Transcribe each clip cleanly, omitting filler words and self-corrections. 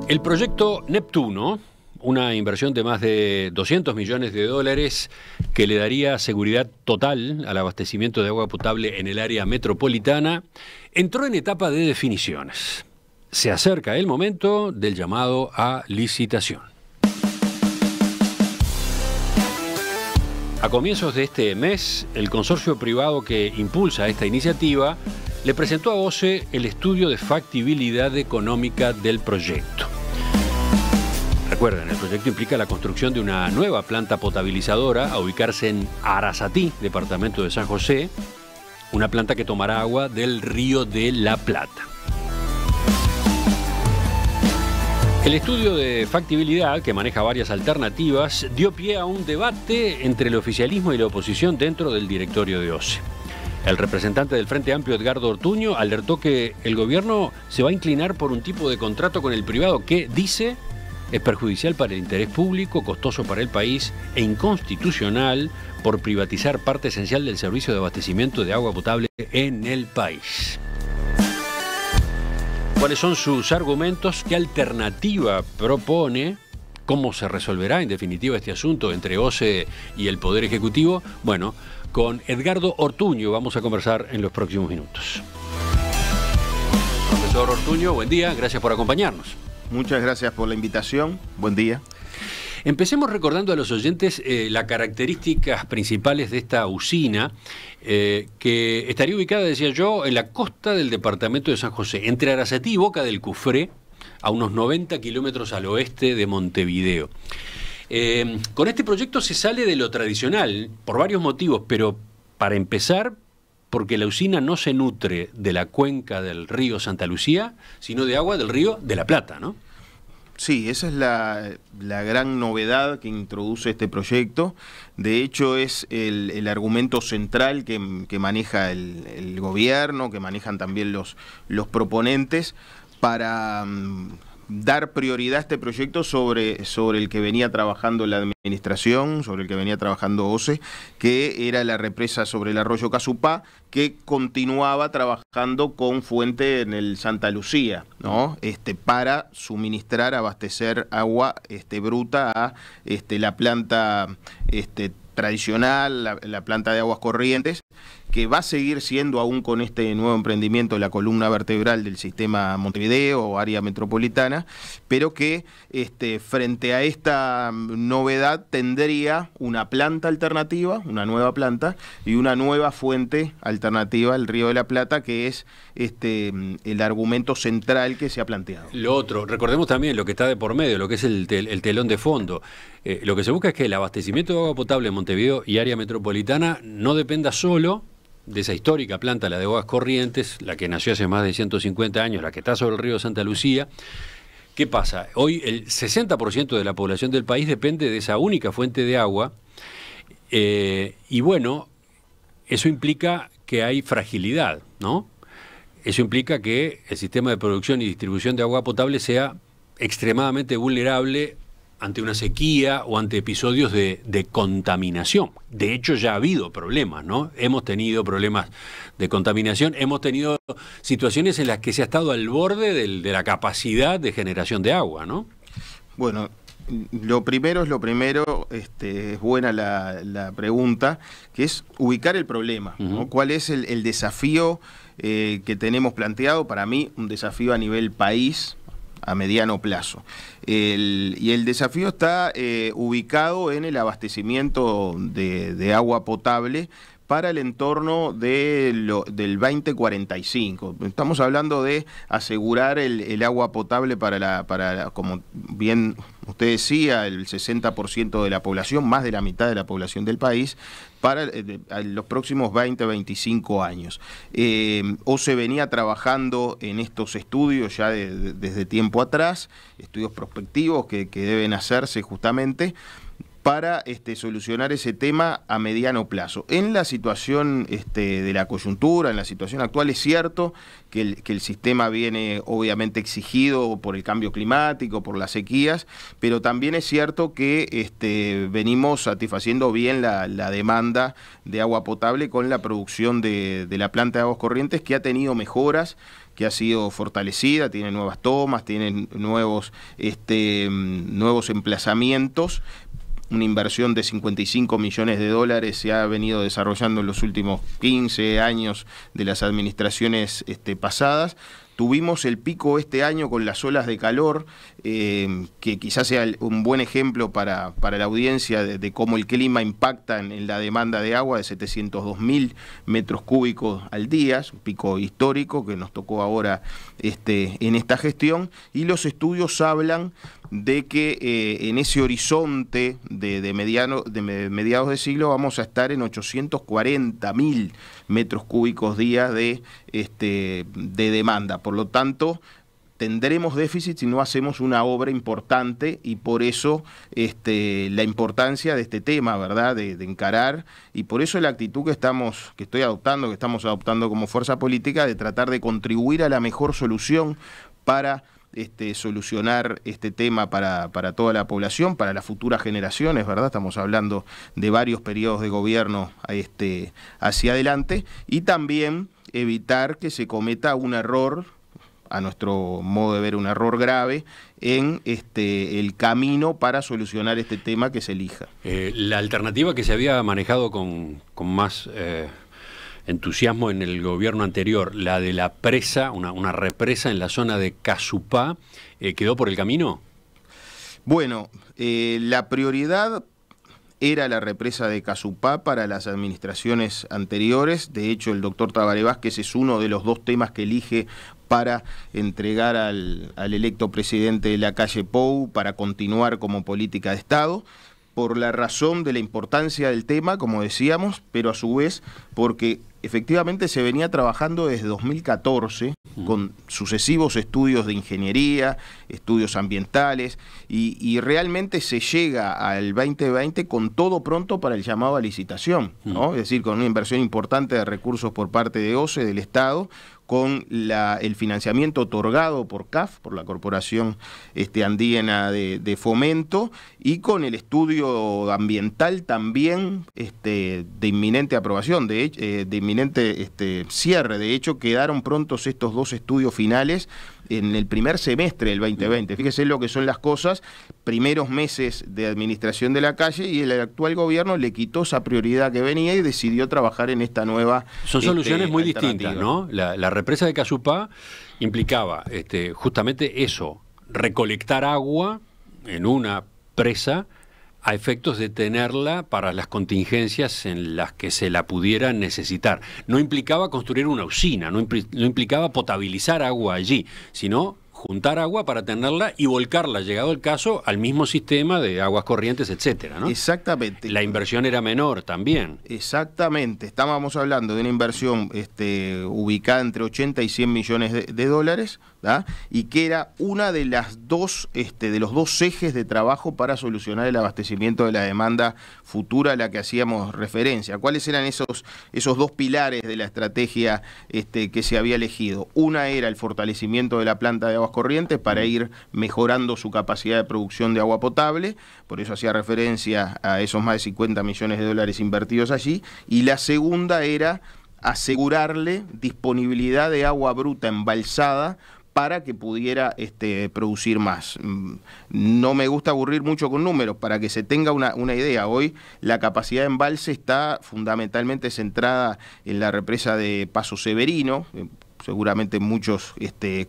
El proyecto Neptuno, una inversión de más de 200 millones de dólares que le daría seguridad total al abastecimiento de agua potable en el área metropolitana, entró en etapa de definiciones. Se acerca el momento del llamado a licitación. A comienzos de este mes, el consorcio privado que impulsa esta iniciativa le presentó a OCE el estudio de factibilidad económica del proyecto. Recuerden, el proyecto implica la construcción de una nueva planta potabilizadora a ubicarse en Arasatí, departamento de San José, una planta que tomará agua del río de la Plata. El estudio de factibilidad, que maneja varias alternativas, dio pie a un debate entre el oficialismo y la oposición dentro del directorio de OCE. El representante del Frente Amplio, Edgardo Ortuño, alertó que el gobierno se va a inclinar por un tipo de contrato con el privado que, dice, es perjudicial para el interés público, costoso para el país e inconstitucional por privatizar parte esencial del servicio de abastecimiento de agua potable en el país. ¿Cuáles son sus argumentos? ¿Qué alternativa propone? ¿Cómo se resolverá en definitiva este asunto entre OCE y el Poder Ejecutivo? Bueno, con Edgardo Ortuño vamos a conversar en los próximos minutos. Profesor Ortuño, buen día, gracias por acompañarnos. Muchas gracias por la invitación, buen día. Empecemos recordando a los oyentes las características principales de esta usina, que estaría ubicada, decía yo, en la costa del departamento de San José, entre Arasatí y Boca del Cufré, a unos 90 kilómetros al oeste de Montevideo. Con este proyecto se sale de lo tradicional, por varios motivos, pero para empezar, porque la usina no se nutre de la cuenca del río Santa Lucía, sino de agua del río de la Plata, ¿no? Sí, esa es la gran novedad que introduce este proyecto. De hecho, es el argumento central que maneja el gobierno, que manejan también los proponentes, para dar prioridad a este proyecto sobre el que venía trabajando la administración, sobre el que venía trabajando OCE, que era la represa sobre el arroyo Casupá, que continuaba trabajando con fuente en el Santa Lucía, ¿no? Para suministrar, abastecer agua bruta a la planta tradicional, la planta de aguas corrientes, que va a seguir siendo, aún con este nuevo emprendimiento, la columna vertebral del sistema Montevideo o área metropolitana, pero que frente a esta novedad tendría una planta alternativa, una nueva planta, y una nueva fuente alternativa, el Río de la Plata, que es el argumento central que se ha planteado. Lo otro, recordemos también lo que está de por medio, lo que es el telón de fondo. Lo que se busca es que el abastecimiento de agua potable en Montevideo y área metropolitana no dependa solo de esa histórica planta, la de Aguas Corrientes, la que nació hace más de 150 años, la que está sobre el río Santa Lucía. ¿Qué pasa? Hoy el 60% de la población del país depende de esa única fuente de agua, y bueno, eso implica que hay fragilidad, ¿no? Eso implica que el sistema de producción y distribución de agua potable sea extremadamente vulnerable ante una sequía o ante episodios de contaminación. De hecho, ya ha habido problemas, ¿no? Hemos tenido problemas de contaminación, hemos tenido situaciones en las que se ha estado al borde de la capacidad de generación de agua, ¿no? Bueno, lo primero es lo primero, es buena la pregunta, que es ubicar el problema, ¿no? ¿Cuál es el desafío que tenemos planteado? Para mí, un desafío a nivel país, a mediano plazo. Y el desafío está ubicado en el abastecimiento de agua potable para el entorno del 2045. Estamos hablando de asegurar el agua potable para como bien usted decía, el 60% de la población, más de la mitad de la población del país, para los próximos 20-25 años. OCE venía trabajando en estos estudios ya desde tiempo atrás, estudios prospectivos que deben hacerse justamente para solucionar ese tema a mediano plazo. En la situación de la coyuntura, en la situación actual, es cierto que el sistema viene obviamente exigido por el cambio climático, por las sequías, pero también es cierto que venimos satisfaciendo bien la demanda de agua potable con la producción de la planta de Aguas Corrientes, que ha tenido mejoras, que ha sido fortalecida, tiene nuevas tomas, tiene nuevos emplazamientos. Una inversión de 55 millones de dólares se ha venido desarrollando en los últimos 15 años de las administraciones pasadas. Tuvimos el pico este año con las olas de calor, que quizás sea un buen ejemplo para la audiencia de cómo el clima impacta en la demanda de agua de 702.000 metros cúbicos al día, es un pico histórico que nos tocó ahora en esta gestión, y los estudios hablan de que en ese horizonte de mediados de siglo vamos a estar en 840.000 metros cúbicos día de demanda. Por lo tanto, tendremos déficit si no hacemos una obra importante, y por eso la importancia de este tema, ¿verdad?, de encarar, y por eso la actitud que estamos adoptando como fuerza política, de tratar de contribuir a la mejor solución para solucionar este tema para toda la población, para las futuras generaciones, ¿verdad? Estamos hablando de varios periodos de gobierno hacia adelante, y también evitar que se cometa un error, a nuestro modo de ver un error grave, en el camino para solucionar este tema que se elija. La alternativa que se había manejado con más entusiasmo en el gobierno anterior, la de la presa, una represa en la zona de Casupá, ¿quedó por el camino? Bueno, la prioridad era la represa de Casupá para las administraciones anteriores. De hecho, el doctor Tabaré Vázquez es uno de los dos temas que elige para entregar al electo presidente Lacalle Pou para continuar como política de Estado, por la razón de la importancia del tema, como decíamos, pero a su vez porque efectivamente se venía trabajando desde 2014 con sucesivos estudios de ingeniería, estudios ambientales, y realmente se llega al 2020 con todo pronto para el llamado a licitación, ¿no? Es decir, con una inversión importante de recursos por parte de OCE, del Estado, con el financiamiento otorgado por CAF, por la Corporación Andina de Fomento, y con el estudio ambiental también de inminente aprobación, de inminente cierre. De hecho, quedaron prontos estos dos estudios finales en el primer semestre del 2020. Fíjese lo que son las cosas, primeros meses de administración de Lacalle, y el actual gobierno le quitó esa prioridad que venía y decidió trabajar en esta nueva Son soluciones muy distintas, ¿no? La represa de Casupá implicaba justamente eso, recolectar agua en una presa a efectos de tenerla para las contingencias en las que se la pudiera necesitar. No implicaba construir una usina, no implicaba potabilizar agua allí, sino juntar agua para tenerla y volcarla, llegado el caso, al mismo sistema de aguas corrientes, etcétera, ¿no? Exactamente. La inversión era menor también. Exactamente. Estábamos hablando de una inversión ubicada entre 80 y 100 millones de dólares, ¿da? Y que era una de las dos, de los dos ejes de trabajo para solucionar el abastecimiento de la demanda futura a la que hacíamos referencia. ¿Cuáles eran esos dos pilares de la estrategia que se había elegido? Una era el fortalecimiento de la planta de aguas corrientes para ir mejorando su capacidad de producción de agua potable, por eso hacía referencia a esos más de 50 millones de dólares invertidos allí, y la segunda era asegurarle disponibilidad de agua bruta embalsada para que pudiera producir más. No me gusta aburrir mucho con números, para que se tenga una idea. Hoy la capacidad de embalse está fundamentalmente centrada en la represa de Paso Severino, seguramente muchos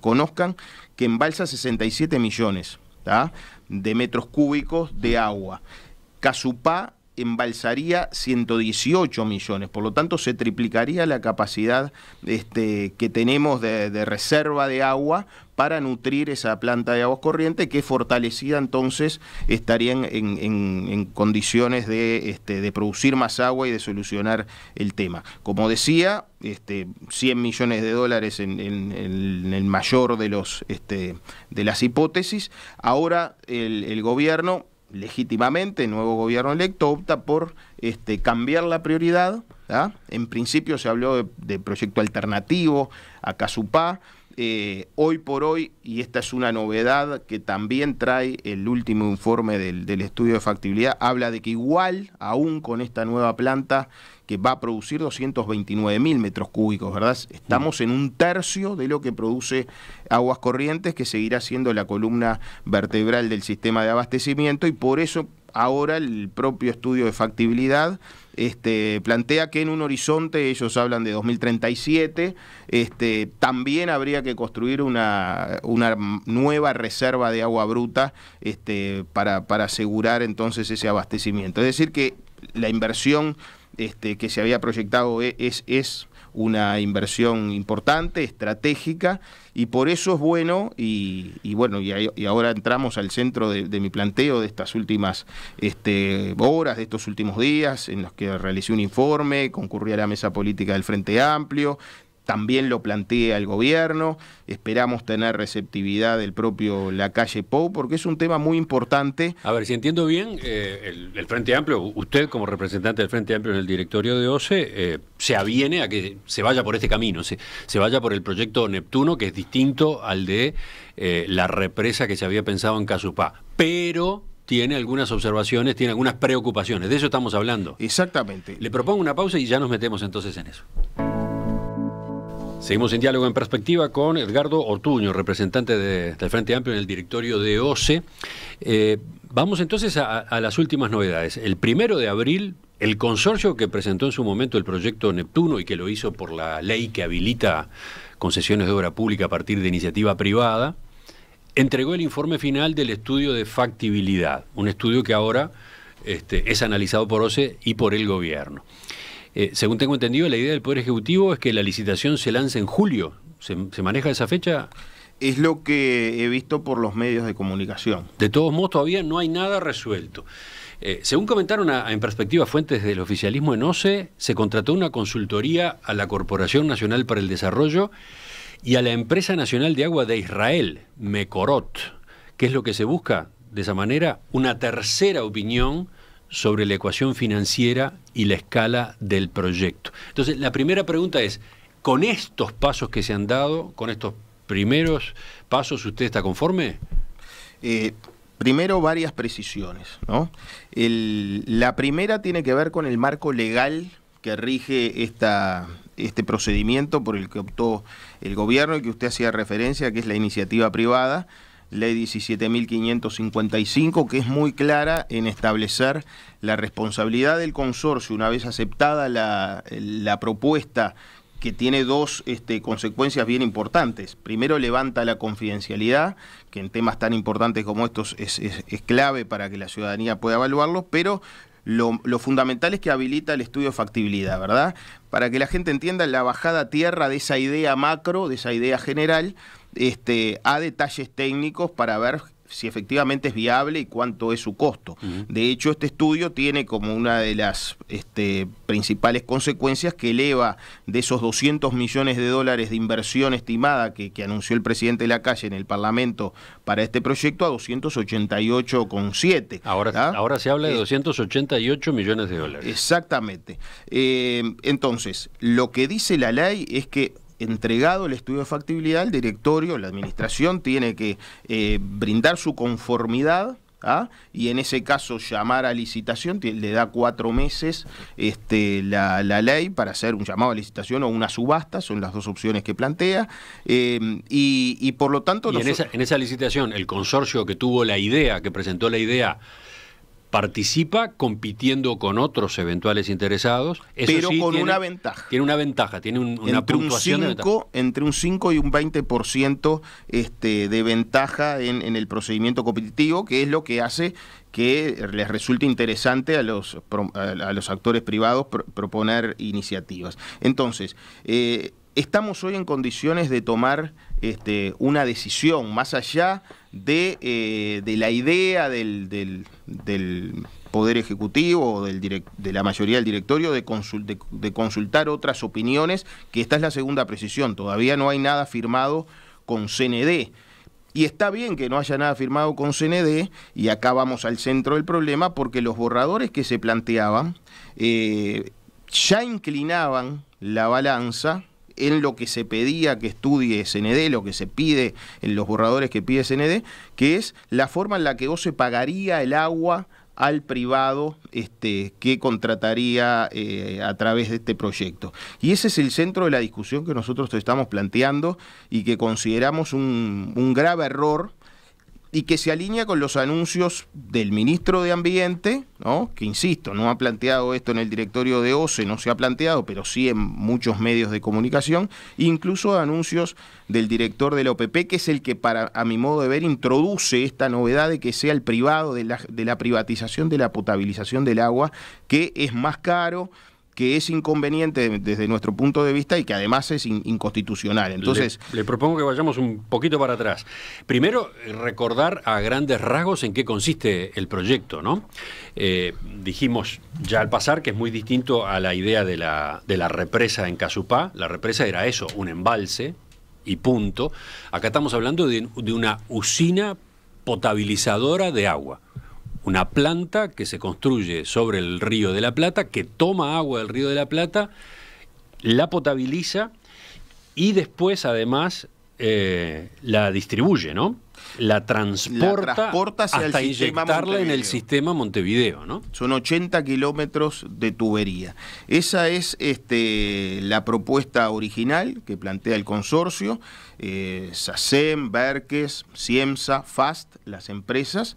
conozcan, que embalsa 67 millones, ¿tá?, de metros cúbicos de agua. Casupá embalsaría 118 millones, por lo tanto se triplicaría la capacidad que tenemos de reserva de agua para nutrir esa planta de aguas corrientes, que fortalecida entonces estaría en condiciones de producir más agua y de solucionar el tema. Como decía, 100 millones de dólares en el mayor de las hipótesis. Ahora el gobierno, legítimamente, el nuevo gobierno electo, opta por cambiar la prioridad, ¿tá? En principio se habló de proyecto alternativo a Casupá. hoy por hoy, y esta es una novedad que también trae el último informe del estudio de factibilidad, habla de que igual, aún con esta nueva planta que va a producir 229.000 metros cúbicos, ¿verdad? Estamos en un tercio de lo que produce Aguas Corrientes, que seguirá siendo la columna vertebral del sistema de abastecimiento, y por eso ahora el propio estudio de factibilidad plantea que en un horizonte, ellos hablan de 2037, también habría que construir una nueva reserva de agua bruta para asegurar entonces ese abastecimiento. Es decir, que la inversión que se había proyectado es una inversión importante, estratégica, y por eso es bueno, y ahora entramos al centro de mi planteo de estas últimas horas, de estos últimos días, en los que realicé un informe, concurrí a la mesa política del Frente Amplio, también lo plantea el gobierno, esperamos tener receptividad del propio Lacalle Pou, porque es un tema muy importante. A ver, si entiendo bien, el Frente Amplio, usted como representante del Frente Amplio en el directorio de OCE, se aviene a que se vaya por este camino, se vaya por el proyecto Neptuno, que es distinto al de la represa que se había pensado en Casupá, pero tiene algunas observaciones, tiene algunas preocupaciones, de eso estamos hablando. Exactamente. Le propongo una pausa y ya nos metemos entonces en eso. Seguimos en Diálogo en Perspectiva con Edgardo Ortuño, representante del Frente Amplio en el directorio de OCE. Vamos entonces a las últimas novedades. El 1 de abril, el consorcio que presentó en su momento el proyecto Neptuno y que lo hizo por la ley que habilita concesiones de obra pública a partir de iniciativa privada, entregó el informe final del estudio de factibilidad, un estudio que ahora es analizado por OCE y por el gobierno. Según tengo entendido, la idea del Poder Ejecutivo es que la licitación se lance en julio. ¿Se maneja esa fecha? Es lo que he visto por los medios de comunicación. De todos modos, todavía no hay nada resuelto. Según comentaron en Perspectiva fuentes del oficialismo en OCE, se contrató una consultoría a la Corporación Nacional para el Desarrollo y a la Empresa Nacional de Agua de Israel, Mekorot. ¿Qué es lo que se busca? De esa manera, una tercera opinión sobre la ecuación financiera y la escala del proyecto. Entonces, la primera pregunta es, ¿con estos pasos que se han dado, con estos primeros pasos, usted está conforme? Primero, varias precisiones, ¿no? La primera tiene que ver con el marco legal que rige este procedimiento por el que optó el gobierno y que usted hacía referencia, que es la iniciativa privada, Ley 17.555, que es muy clara en establecer la responsabilidad del consorcio una vez aceptada la propuesta, que tiene dos consecuencias bien importantes. Primero, levanta la confidencialidad, que en temas tan importantes como estos es clave para que la ciudadanía pueda evaluarlos, pero lo fundamental es que habilita el estudio de factibilidad, ¿verdad? Para que la gente entienda la bajada a tierra de esa idea macro, de esa idea general, a detalles técnicos para ver si efectivamente es viable y cuánto es su costo. De hecho, este estudio tiene como una de las principales consecuencias que eleva de esos 200 millones de dólares de inversión estimada que anunció el presidente Lacalle en el Parlamento para este proyecto a 288,7. Ahora se habla de 288 millones de dólares. Exactamente. Entonces, lo que dice la ley es que, entregado el estudio de factibilidad, el directorio, la administración, tiene que brindar su conformidad, y en ese caso llamar a licitación, le da 4 meses la ley para hacer un llamado a licitación o una subasta, son las dos opciones que plantea, y por lo tanto... Y en esa licitación, el consorcio que tuvo la idea, que presentó la idea, participa compitiendo con otros eventuales interesados. Eso pero sí, con una ventaja. Tiene una ventaja, tiene una puntuación de ventaja. Entre un 5 y un 20% de ventaja en el procedimiento competitivo, que es lo que hace que les resulte interesante a los actores privados proponer iniciativas. Entonces, estamos hoy en condiciones de tomar una decisión más allá de la idea del Poder Ejecutivo o de la mayoría del directorio de consultar otras opiniones, que esta es la segunda precisión. Todavía no hay nada firmado con CND. Y está bien que no haya nada firmado con CND, y acá vamos al centro del problema, porque los borradores que se planteaban ya inclinaban la balanza en lo que se pedía que estudie CND, lo que se pide en los borradores que pide CND, que es la forma en la que OCE pagaría el agua al privado que contrataría a través de este proyecto. Y ese es el centro de la discusión que nosotros estamos planteando y que consideramos un grave error, y que se alinea con los anuncios del ministro de Ambiente, ¿no? Que insisto, no ha planteado esto en el directorio de OCE, no se ha planteado, pero sí en muchos medios de comunicación, incluso anuncios del director de la OPP, que es el que, a mi modo de ver, introduce esta novedad de que sea el privado de la privatización de la potabilización del agua, que es más caro, que es inconveniente desde nuestro punto de vista y que además es inconstitucional. Entonces, le propongo que vayamos un poquito para atrás. Primero, recordar a grandes rasgos en qué consiste el proyecto, ¿no? Dijimos ya al pasar que es muy distinto a la idea de la represa en Casupá. La represa era eso, un embalse y punto. Acá estamos hablando de una usina potabilizadora de agua. Una planta que se construye sobre el Río de la Plata, que toma agua del Río de la Plata, la potabiliza y después además la distribuye, ¿no? La transporta hasta inyectarla en el sistema Montevideo, ¿no? Son 80 kilómetros de tubería. Esa es la propuesta original que plantea el consorcio. SACEM, Berques, Ciemsa, FAST, las empresas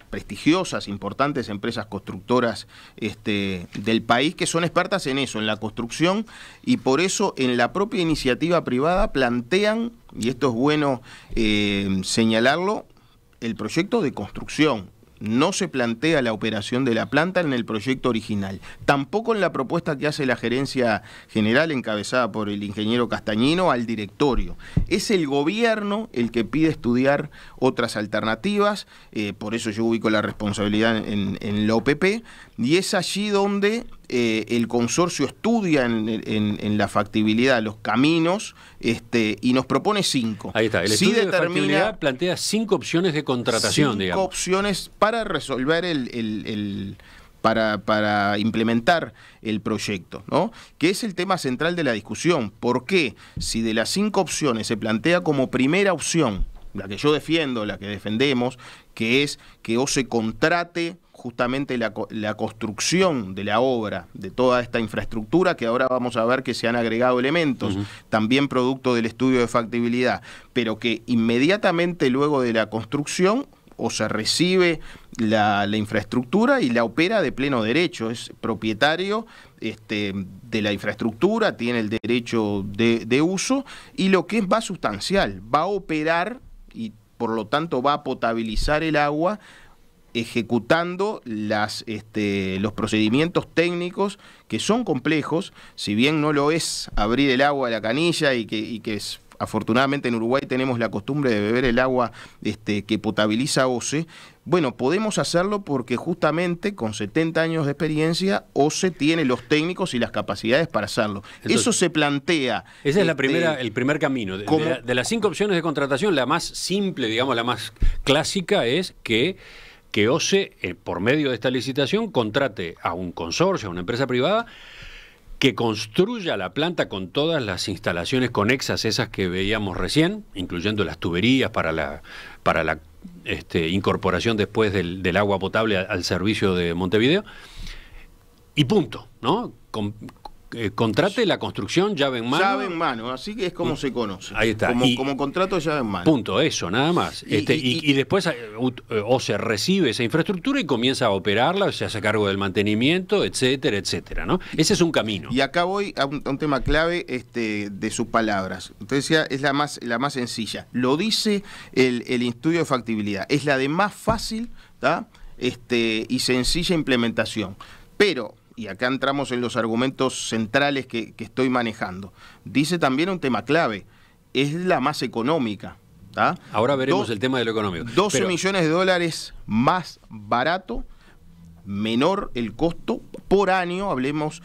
prestigiosas, importantes empresas constructoras del país, que son expertas en eso, en la construcción, y por eso en la propia iniciativa privada plantean, y esto es bueno señalarlo, el proyecto de construcción. No se plantea la operación de la planta en el proyecto original, tampoco en la propuesta que hace la gerencia general encabezada por el ingeniero Castañino al directorio. Es el gobierno el que pide estudiar otras alternativas, por eso yo ubico la responsabilidad en la OPP, y es allí donde el consorcio estudia en la factibilidad los caminos y nos propone 5. Ahí está, el estudio de factibilidad plantea 5 opciones de contratación, digamos. 5 opciones para resolver para implementar el proyecto, ¿no? Que es el tema central de la discusión. ¿Por qué? Si de las 5 opciones se plantea como primera opción, la que yo defiendo, la que defendemos, que es que OCE contrate justamente la construcción de la obra, de toda esta infraestructura, que ahora vamos a ver que se han agregado elementos, también producto del estudio de factibilidad, pero que inmediatamente luego de la construcción o se recibe la infraestructura y la opera de pleno derecho, es propietario de la infraestructura, tiene el derecho de uso, y lo que es más sustancial, va a operar y por lo tanto va a potabilizar el agua ejecutando los procedimientos técnicos que son complejos, si bien no lo es abrir el agua a la canilla y que afortunadamente en Uruguay tenemos la costumbre de beber el agua que potabiliza OCE. Bueno, podemos hacerlo porque justamente con 70 años de experiencia OCE tiene los técnicos y las capacidades para hacerlo. Entonces, eso se plantea. Ese es el primer camino. De las 5 opciones de contratación, la más simple, digamos, la más clásica es que OCE, por medio de esta licitación, contrate a un consorcio, a una empresa privada, que construya la planta con todas las instalaciones conexas, esas que veíamos recién, incluyendo las tuberías para la incorporación después del agua potable al servicio de Montevideo, y punto, ¿no? Contrate la construcción llave en mano. Llave en mano, así que es como se conoce. Ahí está. Como contrato llave en mano. Punto, eso, nada más. Y después se recibe esa infraestructura y comienza a operarla, se hace cargo del mantenimiento, etcétera, etcétera, ¿no? Ese es un camino. Y acá voy a un tema clave de sus palabras. Usted decía, es la más sencilla. Lo dice el estudio de factibilidad. Es la de más fácil, ¿tá? Y sencilla implementación. Pero, y acá entramos en los argumentos centrales que estoy manejando, dice también un tema clave, es la más económica. ¿tá? Ahora veremos el tema de lo económico. 12 millones de dólares más barato menor el costo por año. Hablamos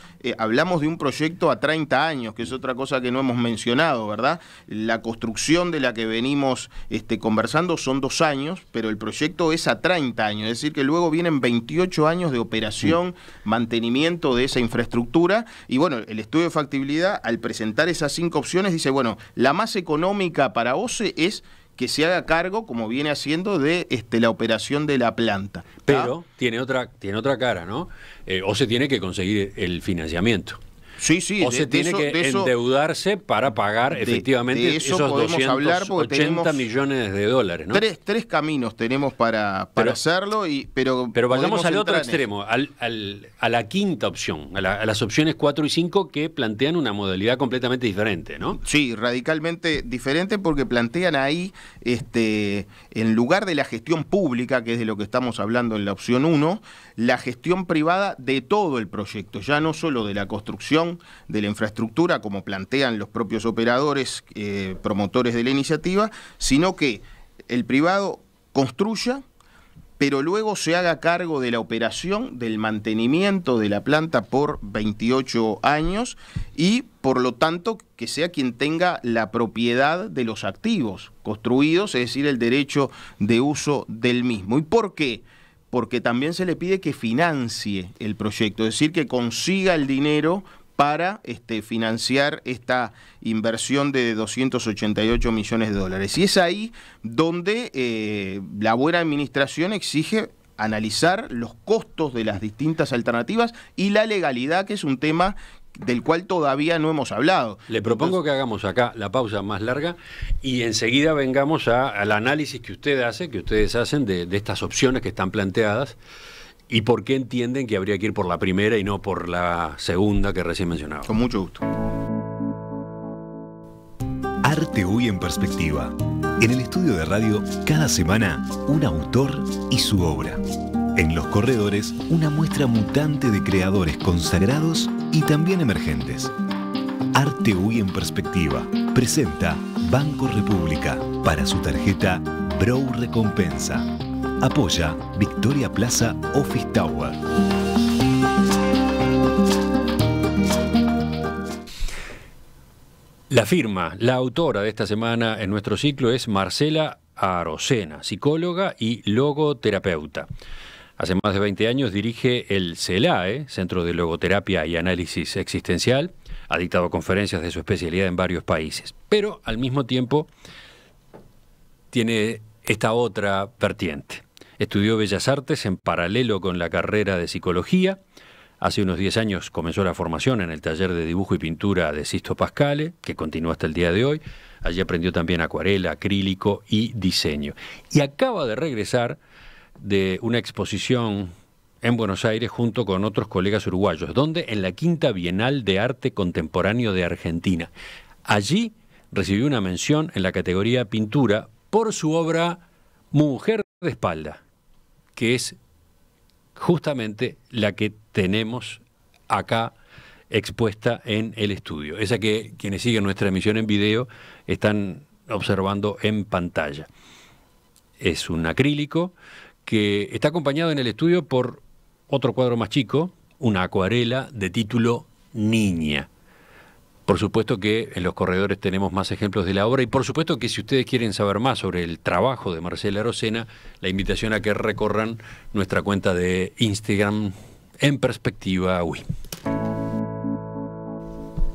de un proyecto a 30 años, que es otra cosa que no hemos mencionado, ¿verdad? La construcción de la que venimos conversando son 2 años, pero el proyecto es a 30 años, es decir, que luego vienen 28 años de operación, mantenimiento de esa infraestructura. Y bueno, el estudio de factibilidad, al presentar esas 5 opciones, dice, bueno, la más económica para OCE es que se haga cargo, como viene haciendo, de la operación de la planta. Pero tiene otra cara, ¿no? OCE tiene que conseguir el financiamiento. Sí, sí. OCE tiene que endeudarse para pagar efectivamente esos 280 millones de dólares, ¿no? Tres caminos tenemos para hacerlo, pero vayamos al otro extremo, a la quinta opción, a las opciones 4 y 5 que plantean una modalidad completamente diferente, ¿no? Sí, radicalmente diferente, porque plantean ahí, en lugar de la gestión pública, que es de lo que estamos hablando en la opción 1, la gestión privada de todo el proyecto, ya no solo de la construcción, de la infraestructura, como plantean los propios operadores, promotores de la iniciativa, sino que el privado construya, pero luego se haga cargo de la operación, del mantenimiento de la planta por 28 años y, por lo tanto, que sea quien tenga la propiedad de los activos construidos, es decir, el derecho de uso del mismo. ¿Y por qué? Porque también se le pide que financie el proyecto, es decir, que consiga el dinero para financiar esta inversión de 288 millones de dólares. Y es ahí donde la buena administración exige analizar los costos de las distintas alternativas y la legalidad, que es un tema del cual todavía no hemos hablado. Le propongo que hagamos acá la pausa más larga y enseguida vengamos al análisis que ustedes hacen de estas opciones que están planteadas. ¿Y por qué entienden que habría que ir por la primera y no por la segunda que recién mencionaba? Con mucho gusto. Arte Hoy en Perspectiva. En el estudio de radio, cada semana, un autor y su obra. En Los Corredores, una muestra mutante de creadores consagrados y también emergentes. Arte Hoy en Perspectiva presenta Banco República para su tarjeta Brow Recompensa. Apoya Victoria Plaza Office Tower. La firma, la autora de esta semana en nuestro ciclo es Marcela Arocena, psicóloga y logoterapeuta. Hace más de 20 años dirige el CELAE, Centro de Logoterapia y Análisis Existencial. Ha dictado conferencias de su especialidad en varios países, pero al mismo tiempo tiene esta otra vertiente. Estudió Bellas Artes en paralelo con la carrera de Psicología. Hace unos 10 años comenzó la formación en el taller de dibujo y pintura de Sisto Pascale, que continúa hasta el día de hoy. Allí aprendió también acuarela, acrílico y diseño. Y acaba de regresar de una exposición en Buenos Aires junto con otros colegas uruguayos, donde en la Quinta Bienal de Arte Contemporáneo de Argentina. Allí recibió una mención en la categoría Pintura por su obra Mujer de Espalda, que es justamente la que tenemos acá expuesta en el estudio. Esa que quienes siguen nuestra emisión en video están observando en pantalla. Es un acrílico que está acompañado en el estudio por otro cuadro más chico, una acuarela de título Niña. Por supuesto que en Los Corredores tenemos más ejemplos de la obra y por supuesto que si ustedes quieren saber más sobre el trabajo de Marcela Arocena, la invitación a que recorran nuestra cuenta de Instagram en Perspectiva UI.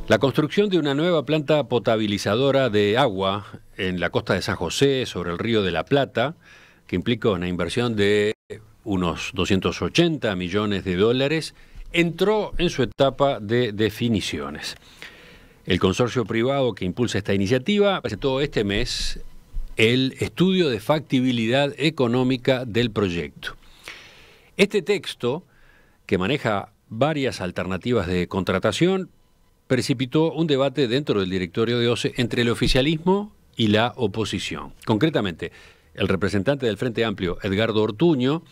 La construcción de una nueva planta potabilizadora de agua en la costa de San José, sobre el río de la Plata, que implica una inversión de unos 280 millones de dólares, entró en su etapa de definiciones. El consorcio privado que impulsa esta iniciativa presentó este mes el estudio de factibilidad económica del proyecto. Este texto, que maneja varias alternativas de contratación, precipitó un debate dentro del directorio de OCE entre el oficialismo y la oposición. Concretamente, el representante del Frente Amplio, Edgardo Ortuño,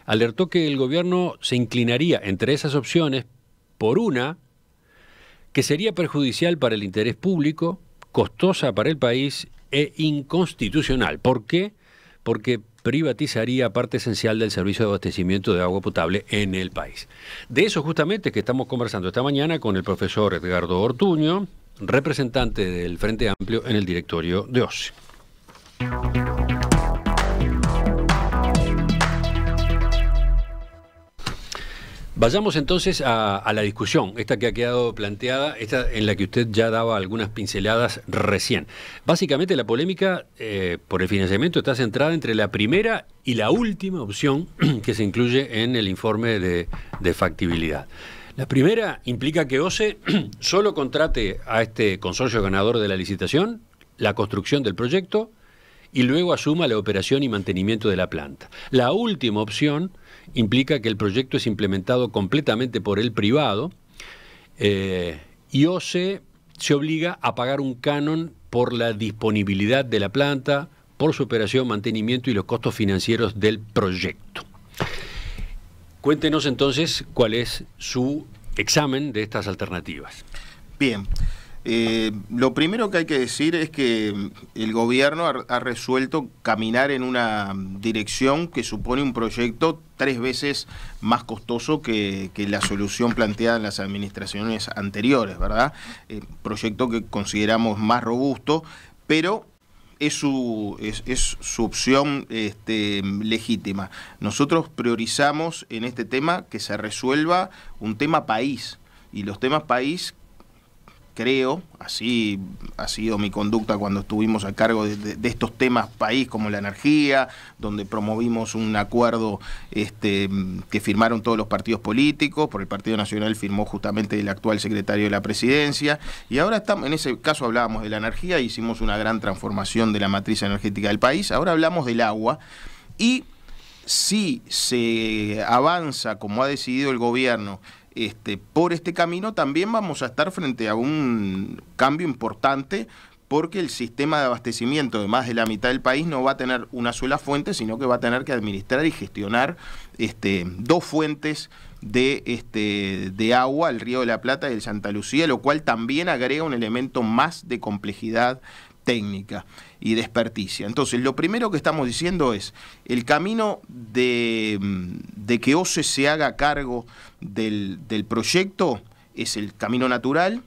alertó que el gobierno se inclinaría entre esas opciones por una que sería perjudicial para el interés público, costosa para el país e inconstitucional. ¿Por qué? Porque privatizaría parte esencial del servicio de abastecimiento de agua potable en el país. De eso justamente es que estamos conversando esta mañana con el profesor Edgardo Ortuño, representante del Frente Amplio en el directorio de OCE. Vayamos entonces a la discusión, esta que ha quedado planteada, esta en la que usted ya daba algunas pinceladas recién. Básicamente la polémica por el financiamiento está centrada entre la primera y la última opción que se incluye en el informe de factibilidad. La primera implica que OCE solo contrate a este consorcio ganador de la licitación, la construcción del proyecto, y luego asuma la operación y mantenimiento de la planta. La última opción implica que el proyecto es implementado completamente por el privado y OCE se obliga a pagar un canon por la disponibilidad de la planta, por su operación, mantenimiento y los costos financieros del proyecto. Cuéntenos entonces cuál es su examen de estas alternativas. Bien. Lo primero que hay que decir es que el gobierno ha resuelto caminar en una dirección que supone un proyecto 3 veces más costoso que la solución planteada en las administraciones anteriores, ¿verdad? Proyecto que consideramos más robusto, pero es su opción legítima. Nosotros priorizamos en este tema que se resuelva un tema país, y los temas país, creo, así ha sido mi conducta cuando estuvimos a cargo de estos temas país, como la energía, donde promovimos un acuerdo que firmaron todos los partidos políticos. Por el Partido Nacional firmó justamente el actual secretario de la Presidencia, y ahora estamos, en ese caso hablábamos de la energía, hicimos una gran transformación de la matriz energética del país. Ahora hablamos del agua, y si se avanza como ha decidido el gobierno por este camino, también vamos a estar frente a un cambio importante, porque el sistema de abastecimiento de más de la mitad del país no va a tener una sola fuente, sino que va a tener que administrar y gestionar 2 fuentes de agua, el Río de la Plata y el Santa Lucía, lo cual también agrega un elemento más de complejidad técnica y de experticia. Entonces, lo primero que estamos diciendo es el camino de que OCE se haga cargo del proyecto, es el camino natural,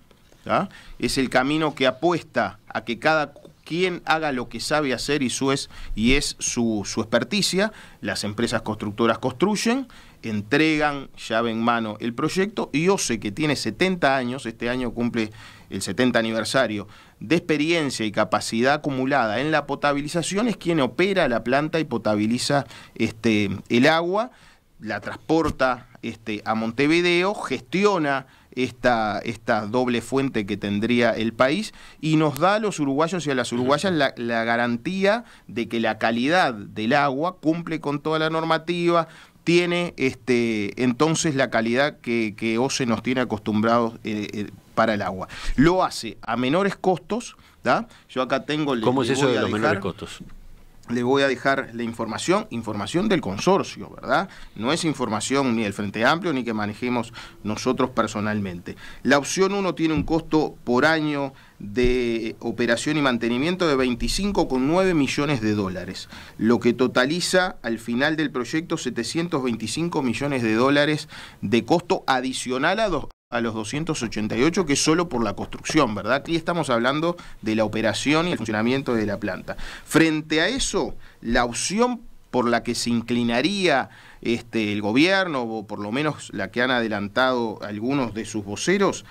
¿ah? Es el camino que apuesta a que cada quien haga lo que sabe hacer y es su experticia. Las empresas constructoras construyen, entregan llave en mano el proyecto, y OCE, que tiene 70 años, este año cumple el 70 aniversario de experiencia y capacidad acumulada en la potabilización, es quien opera la planta y potabiliza el agua, la transporta a Montevideo, gestiona esta doble fuente que tendría el país, y nos da a los uruguayos y a las uruguayas la garantía de que la calidad del agua cumple con toda la normativa, tiene entonces la calidad que OCE nos tiene acostumbrados para el agua. Lo hace a menores costos, ¿da? Yo acá tengo... ¿Cómo es eso de los menores costos? Le voy a dejar la información del consorcio, ¿verdad? No es información ni del Frente Amplio ni que manejemos nosotros personalmente. La opción 1 tiene un costo por año de operación y mantenimiento de $25,9 millones, lo que totaliza al final del proyecto $725 millones de costo adicional a los 288, que es solo por la construcción, ¿verdad? Aquí estamos hablando de la operación y el funcionamiento de la planta. Frente a eso, la opción por la que se inclinaría el gobierno, o por lo menos la que han adelantado algunos de sus voceros,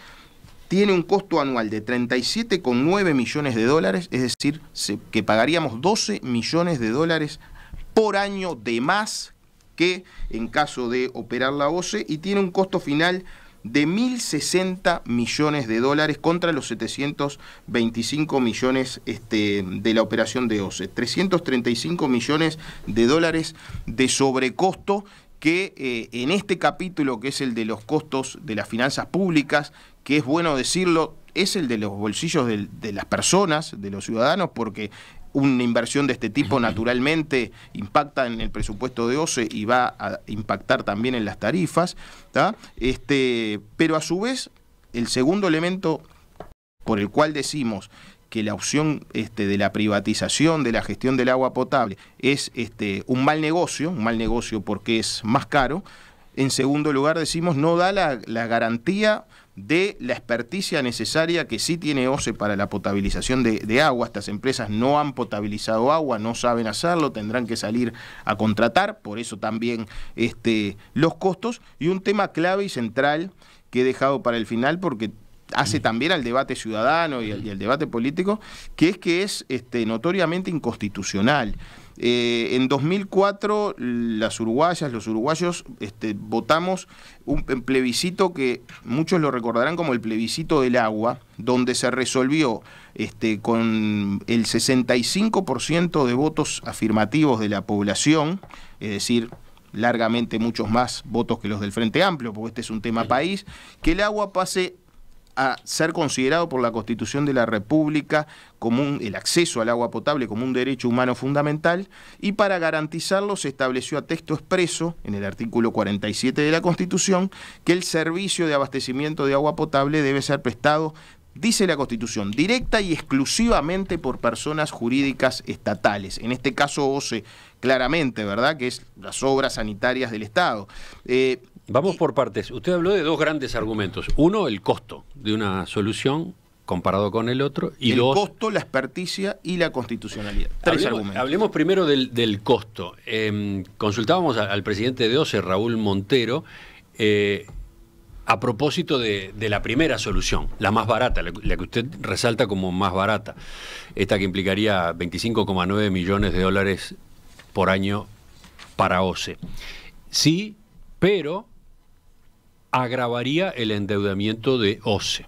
tiene un costo anual de $37,9 millones, es decir, que pagaríamos $12 millones por año de más que en caso de operar la OCE, y tiene un costo final de $1.060 millones contra los 725 millones de la operación de OCE. 335 millones de dólares de sobrecosto, que en este capítulo, que es el de los costos de las finanzas públicas, que es bueno decirlo, es el de los bolsillos de las personas, de los ciudadanos, porque una inversión de este tipo naturalmente impacta en el presupuesto de OCE y va a impactar también en las tarifas, ¿tá? Pero a su vez, el segundo elemento por el cual decimos que la opción de la privatización de la gestión del agua potable es un mal negocio porque es más caro. En segundo lugar, decimos, no da la garantía de la experticia necesaria que sí tiene OCE para la potabilización de agua. Estas empresas no han potabilizado agua, no saben hacerlo, tendrán que salir a contratar, por eso también los costos. Y un tema clave y central que he dejado para el final, porque hace también al debate ciudadano y al debate político, que es notoriamente inconstitucional. En 2004 las uruguayas, los uruguayos votamos un plebiscito que muchos lo recordarán como el plebiscito del agua, donde se resolvió con el 65% de votos afirmativos de la población, es decir, largamente muchos más votos que los del Frente Amplio, porque este es un tema país, que el agua pase a ser considerado por la Constitución de la República como el acceso al agua potable como un derecho humano fundamental, y para garantizarlo se estableció a texto expreso en el artículo 47 de la Constitución que el servicio de abastecimiento de agua potable debe ser prestado, dice la Constitución, directa y exclusivamente por personas jurídicas estatales, en este caso OCE claramente, ¿verdad?, que es las obras sanitarias del Estado. Vamos por partes. Usted habló de dos grandes argumentos. Uno, el costo de una solución comparado con el otro. Y el costo, la experticia y la constitucionalidad. Tres argumentos. Hablemos primero del costo. Consultábamos al presidente de OCE, Raúl Montero, a propósito de la primera solución, la más barata, la que usted resalta como más barata. Esta que implicaría 25,9 millones de dólares por año para OCE. Sí, pero agravaría el endeudamiento de OCE.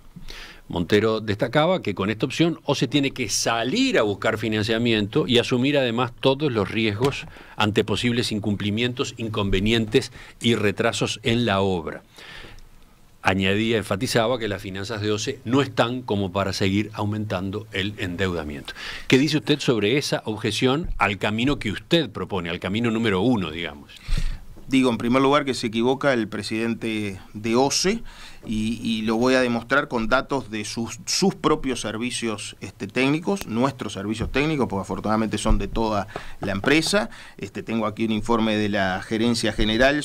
Montero destacaba que con esta opción OCE tiene que salir a buscar financiamiento y asumir además todos los riesgos ante posibles incumplimientos, inconvenientes y retrasos en la obra. Añadía, enfatizaba que las finanzas de OCE no están como para seguir aumentando el endeudamiento. ¿Qué dice usted sobre esa objeción al camino que usted propone, al camino número 1, digamos? Digo, en primer lugar, que se equivoca el presidente de OCE y lo voy a demostrar con datos de sus propios servicios técnicos, nuestros servicios técnicos, porque afortunadamente son de toda la empresa. Tengo aquí un informe de la Gerencia General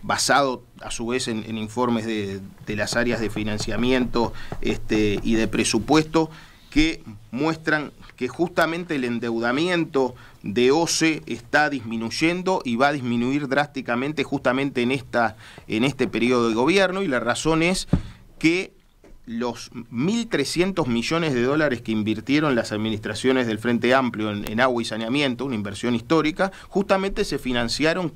basado a su vez en informes de las áreas de financiamiento y de presupuesto, que muestran que justamente el endeudamiento de OCE está disminuyendo y va a disminuir drásticamente justamente en este periodo de gobierno, y la razón es que los 1.300 millones de dólares que invirtieron las administraciones del Frente Amplio en agua y saneamiento, una inversión histórica, justamente se financiaron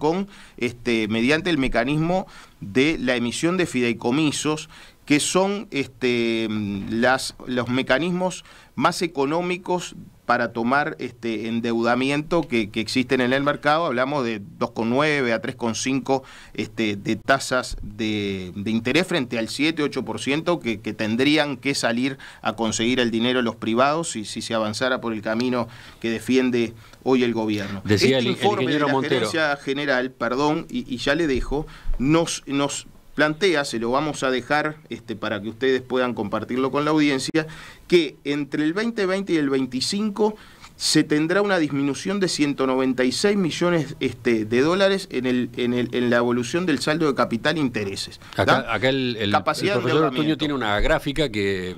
mediante el mecanismo de la emisión de fideicomisos, que son los mecanismos más económicos para tomar endeudamiento que existen en el mercado. Hablamos de 2,9 a 3,5 de tasas de interés frente al 7-8% que tendrían que salir a conseguir el dinero los privados si se avanzara por el camino que defiende hoy el gobierno. Decía este informe ingeniero de la Montero. Gerencia General, y ya le dejo, nos plantea, se lo vamos a dejar para que ustedes puedan compartirlo con la audiencia, que entre el 2020 y el 25 se tendrá una disminución de 196 millones de dólares en la evolución del saldo de capital e intereses. Acá el profesor Ortuño tiene una gráfica que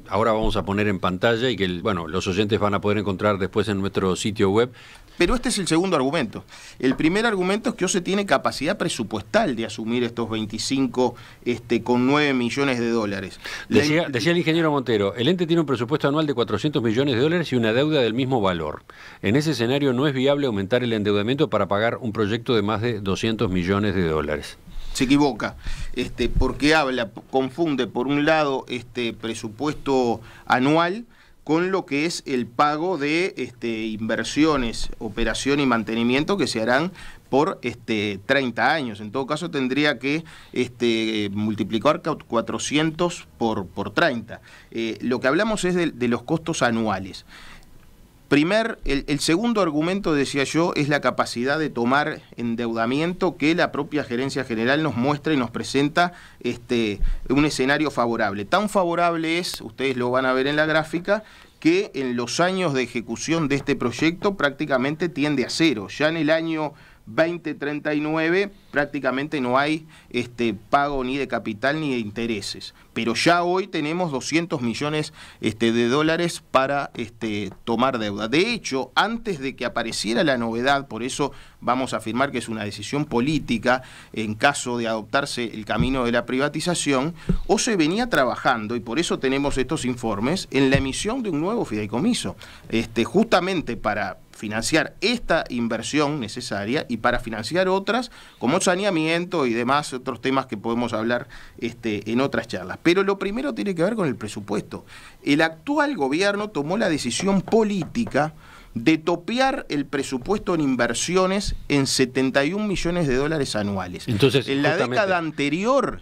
ahora vamos a poner en pantalla y que los oyentes van a poder encontrar después en nuestro sitio web. Pero este es el segundo argumento. El primer argumento es que OCE tiene capacidad presupuestal de asumir estos 25,9 millones de dólares. Decía el ingeniero Montero, el ente tiene un presupuesto anual de 400 millones de dólares y una deuda del mismo valor. En ese escenario no es viable aumentar el endeudamiento para pagar un proyecto de más de 200 millones de dólares. Se equivoca, porque confunde por un lado presupuesto anual con lo que es el pago de inversiones, operación y mantenimiento que se harán por 30 años. En todo caso tendría que multiplicar 400 por 30. Lo que hablamos es de los costos anuales. El segundo argumento, decía yo, es la capacidad de tomar endeudamiento que la propia Gerencia General nos muestra y nos presenta un escenario favorable. Tan favorable es, ustedes lo van a ver en la gráfica, que en los años de ejecución de este proyecto prácticamente tiende a cero. Ya en el año 2039 prácticamente no hay pago ni de capital ni de intereses, pero ya hoy tenemos 200 millones de dólares para tomar deuda. De hecho, antes de que apareciera la novedad, por eso vamos a afirmar que es una decisión política en caso de adoptarse el camino de la privatización, OCE venía trabajando, y por eso tenemos estos informes, en la emisión de un nuevo fideicomiso, justamente para financiar esta inversión necesaria y para financiar otras como saneamiento y demás otros temas que podemos hablar en otras charlas. Pero lo primero tiene que ver con el presupuesto. El actual gobierno tomó la decisión política de topear el presupuesto en inversiones en 71 millones de dólares anuales. Entonces, en la década anterior,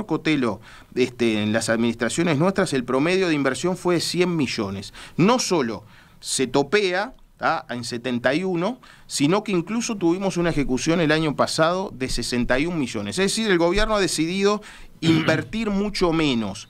Cotelo, en las administraciones nuestras, el promedio de inversión fue de 100 millones. No solo se topea en 71, sino que incluso tuvimos una ejecución el año pasado de 61 millones. Es decir, el gobierno ha decidido invertir mucho menos,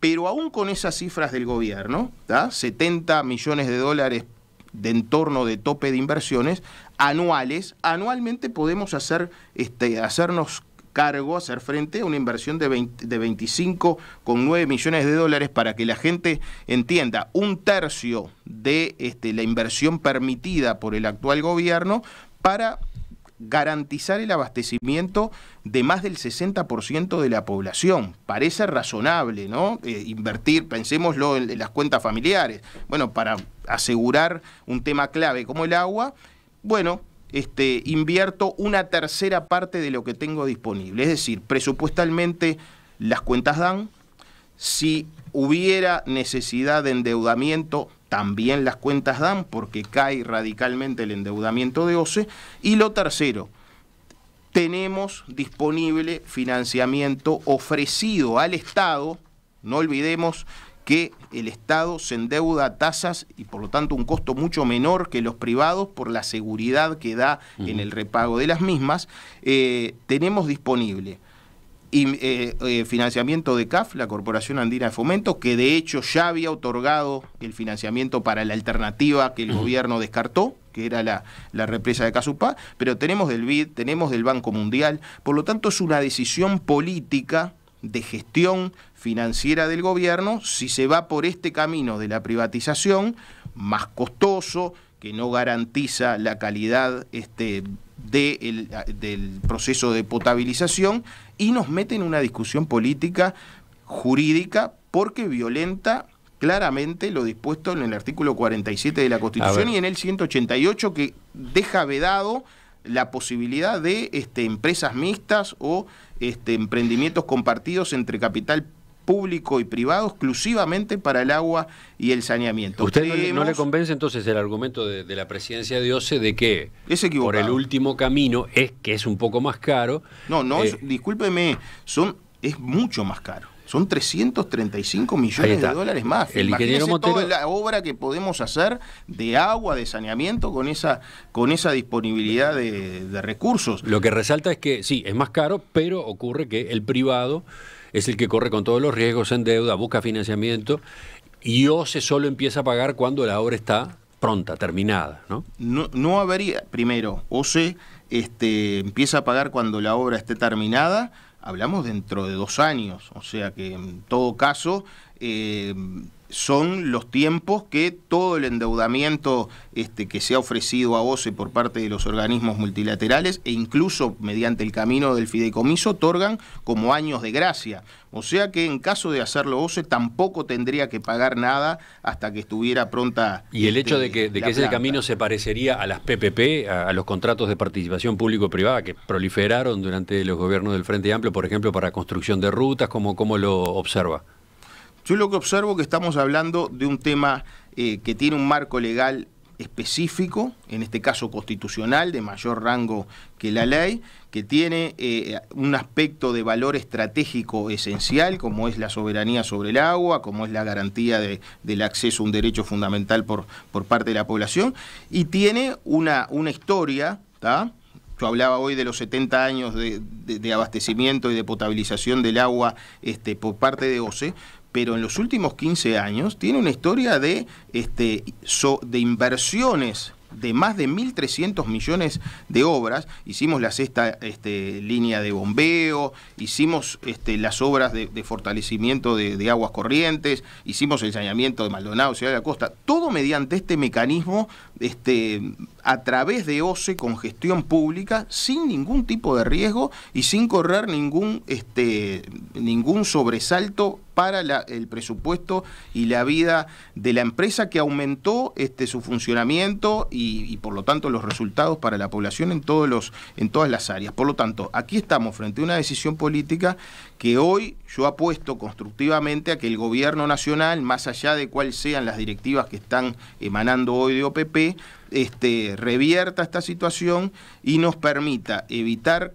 pero aún con esas cifras del gobierno, 70 millones de dólares de entorno de tope de inversiones anualmente podemos hacernos cargo, hacer frente a una inversión de 25,9 millones de dólares. Para que la gente entienda, un tercio de la inversión permitida por el actual gobierno para garantizar el abastecimiento de más del 60% de la población. Parece razonable, ¿no? Invertir, pensémoslo en las cuentas familiares. Bueno, para asegurar un tema clave como el agua, bueno, invierto una tercera parte de lo que tengo disponible. Es decir, presupuestalmente las cuentas dan. Si hubiera necesidad de endeudamiento, también las cuentas dan, porque cae radicalmente el endeudamiento de OCE. Y lo tercero, tenemos disponible financiamiento ofrecido al Estado. No olvidemos que el Estado se endeuda a tasas y por lo tanto un costo mucho menor que los privados por la seguridad que da en el repago de las mismas. Tenemos disponible financiamiento de CAF, la Corporación Andina de Fomento, que de hecho ya había otorgado el financiamiento para la alternativa que el gobierno descartó, que era la represa de Casupá, pero tenemos del BID, tenemos del Banco Mundial. Por lo tanto, es una decisión política de gestión financiera del gobierno si se va por este camino de la privatización, más costoso, que no garantiza la calidad del proceso de potabilización, y nos mete en una discusión política jurídica porque violenta claramente lo dispuesto en el artículo 47 de la Constitución y en el 188, que deja vedado la posibilidad de empresas mixtas o emprendimientos compartidos entre capital público y privado exclusivamente para el agua y el saneamiento. ¿Usted no le convence entonces el argumento de la presidencia de OCE de que por el último camino es un poco más caro? No, discúlpeme, es mucho más caro. Son 335 millones de dólares más. El ingeniero Montero, toda la obra que podemos hacer de agua, de saneamiento, con esa disponibilidad de recursos. Lo que resalta es que sí, es más caro, pero ocurre que el privado es el que corre con todos los riesgos, en deuda, busca financiamiento, y OCE solo empieza a pagar cuando la obra está pronta, terminada, ¿no? No habría, primero, OCE empieza a pagar cuando la obra esté terminada. Hablamos dentro de 2 años, o sea que en todo caso son los tiempos que todo el endeudamiento que se ha ofrecido a OCE por parte de los organismos multilaterales e incluso mediante el camino del fideicomiso otorgan como años de gracia. O sea que en caso de hacerlo OCE tampoco tendría que pagar nada hasta que estuviera pronta. Y el hecho de que ese camino se parecería a las PPP, a los contratos de participación público-privada que proliferaron durante los gobiernos del Frente Amplio, por ejemplo, para construcción de rutas, ¿cómo lo observa? Yo lo que observo es que estamos hablando de un tema que tiene un marco legal específico, en este caso constitucional, de mayor rango que la ley, que tiene un aspecto de valor estratégico esencial, como es la soberanía sobre el agua, como es la garantía del acceso a un derecho fundamental por parte de la población, y tiene una historia, ¿tá? Yo hablaba hoy de los 70 años de abastecimiento y de potabilización del agua por parte de OCE, pero en los últimos 15 años tiene una historia de inversiones de más de 1.300 millones de obras. Hicimos la sexta línea de bombeo, hicimos las obras de fortalecimiento de aguas corrientes, hicimos el saneamiento de Maldonado, Ciudad de la Costa, todo mediante este mecanismo a través de OCE con gestión pública, sin ningún tipo de riesgo y sin correr ningún sobresalto para el presupuesto y la vida de la empresa, que aumentó su funcionamiento y por lo tanto los resultados para la población en todas las áreas. Por lo tanto, aquí estamos frente a una decisión política que hoy yo apuesto constructivamente a que el gobierno nacional, más allá de cuáles sean las directivas que están emanando hoy de OPP, revierta esta situación y nos permita evitar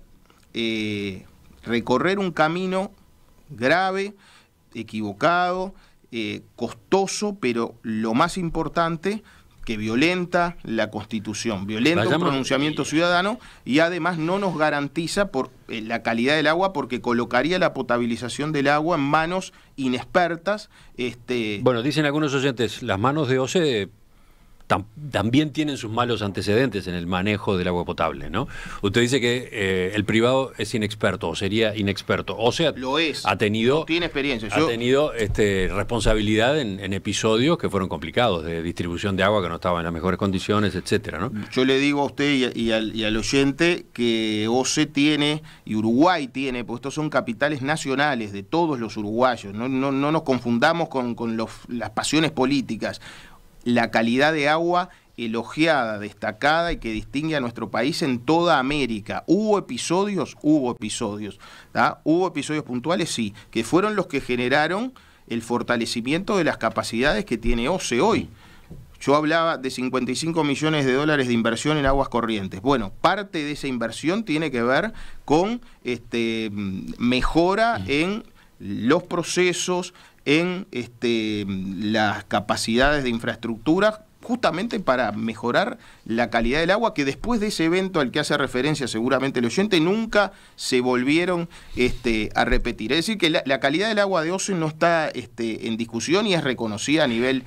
recorrer un camino grave, equivocado, costoso, pero lo más importante, que violenta la Constitución, violenta un pronunciamiento ciudadano y además no nos garantiza por la calidad del agua, porque colocaría la potabilización del agua en manos inexpertas. Bueno, dicen algunos oyentes, las manos de OCE también tienen sus malos antecedentes en el manejo del agua potable, ¿no? Usted dice que el privado es inexperto o sería inexperto, o sea, lo es, ha tenido, no tiene experiencia. Ha tenido responsabilidad en episodios que fueron complicados, de distribución de agua que no estaba en las mejores condiciones, etcétera, ¿no? Yo le digo a usted y al oyente que OCE tiene y Uruguay tiene, porque estos son capitales nacionales de todos los uruguayos, no nos confundamos con las pasiones políticas. La calidad de agua elogiada, destacada y que distingue a nuestro país en toda América. Hubo episodios, ¿tá? Hubo episodios puntuales, sí, que fueron los que generaron el fortalecimiento de las capacidades que tiene OCE hoy. Yo hablaba de 55 millones de dólares de inversión en aguas corrientes. Bueno, parte de esa inversión tiene que ver con mejora en los procesos, en las capacidades de infraestructura, justamente para mejorar la calidad del agua, que después de ese evento al que hace referencia seguramente el oyente, nunca se volvieron a repetir. Es decir, que la calidad del agua de OCE no está en discusión y es reconocida a nivel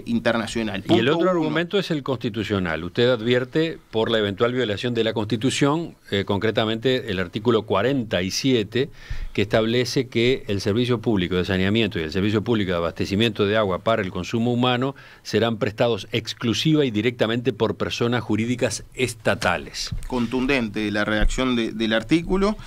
internacional. Y el otro argumento es el constitucional. Usted advierte por la eventual violación de la Constitución, concretamente el artículo 47, que establece que el servicio público de saneamiento y el servicio público de abastecimiento de agua para el consumo humano serán prestados exclusiva y directamente por personas jurídicas estatales. Contundente la redacción del artículo,